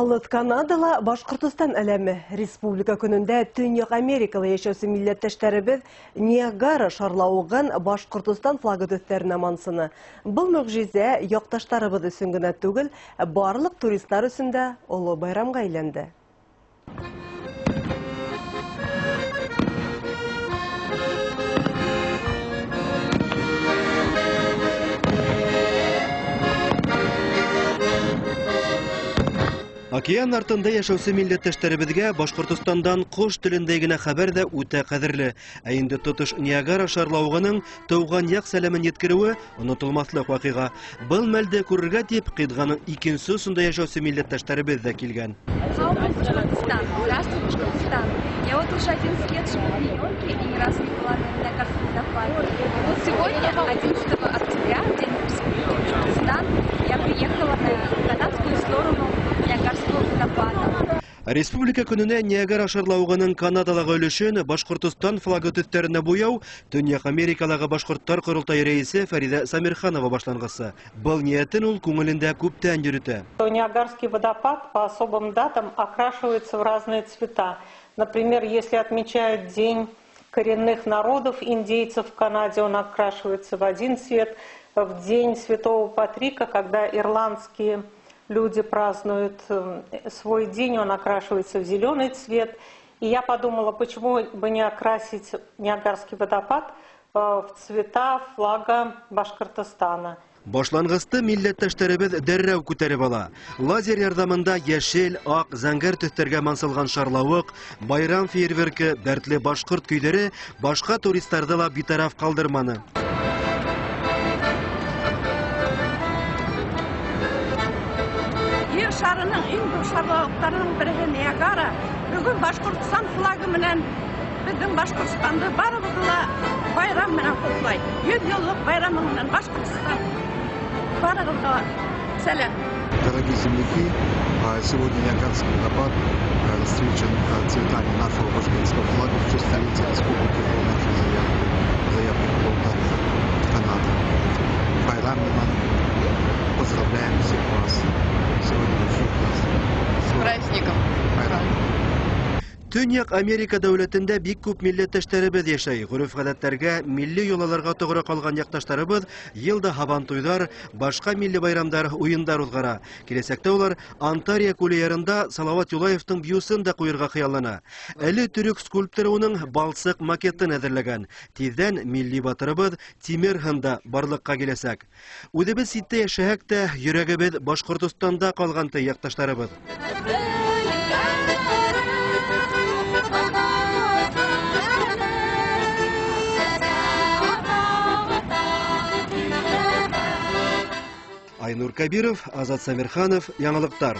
Алыс Канадала Башкортостан әләме республика көнендә Төньяк Америкалы яшәүче милләттәшләребез Ниагара шарлавыгын Башкортостан флагы төстәренә мансыны. Был мөгъҗиза якташларыбыз өчен генә түгел, барлык туристлар өчен дә олы байрамга әйләнде. Океан артында яшәүче милләттәшләребезгә Башкортостандан кош телендә генә хәбәр дә үтә кадерле. Ә инде тотыш Ниагара шарлавыгының тауган як сәламен yetkерүе онытылмаслык вакыйга. Был мәлдә күрергә дип Кыйтганың икенче усында яшәүче милләттәшләребез дә килгән. Я вот уже 11 лет живу в Нью-Йорке и ни разу не была на Ниагарском водопаде. Вот сегодня, 11 октября, день Республики Башкортостан, я приехала на канадскую сторону Ниагарского водопада. Республика көненә Ниагара шарлавыгының Канадалагы өлешен Башкортостан флагы төстәренә буяу Төньяк Америкалагы башкортлар корылтайы рәисе Фәрида Самирханова башлангысы. Был ниятен ул күңелендә күптән йөртә. Ниагарский водопад по особым датам окрашивается в разные цвета. Например, если отмечают День коренных народов индейцев в Канаде, он окрашивается в один цвет. В День Святого Патрика, когда ирландские люди празднуют свой день, он окрашивается в зеленый цвет. И я подумала, почему бы не окрасить Ниагарский водопад в цвета флага Башкортостана. Башлангысты милләттәшләребез дәррәү күтәреп ала. Лазер ярдәмендә яшел, ак, зәңгәр төстәргә мансылган шарлавык, байрам фейерверки, дәртле башкорт көйләре башка туристларны да битараф калдырманы. Ел шарының иң зур шарлавыкларының бере Ниагара. Бүген Башкортстан флагы менән безнең Башкортстанды барыбыз да байрам менән котлай. 100 еллык байрамы менән Башкортстан. Барыгызга сәлам. Дорогие земляки, сегодня Ниагарский водопад встречен цветами нашего башкирского флага в честь столицы республики нашей заявки Болгарии, Канады. Байрамина, поздравляем всех вас. Сегодня большой праздник. С праздником. Байрам. Төньяк Америка дәүләтендә бик күп милләттәшләребез яшәй. Гореф-гадәтләргә, милли йолаларга тугры калган якташларыбыз елда һабан туйлар, башка милли байрамдар, уендар узгара. Киләсәктә улар Онтарио күле ярында Салават Юлаевның бюстын да куярга хыяллана. Әле төрек скульпторының балсык макетын әзерләгән. Тиздән милли батырыбыз Тимер Хында барлыкка киләсәк. Үзебез ситтә яшәһәк тә, йөрәгебез Башкортостанда калган якташларыбыз. Айнур Кабиров, Азат Самирханов, Яңалыктар.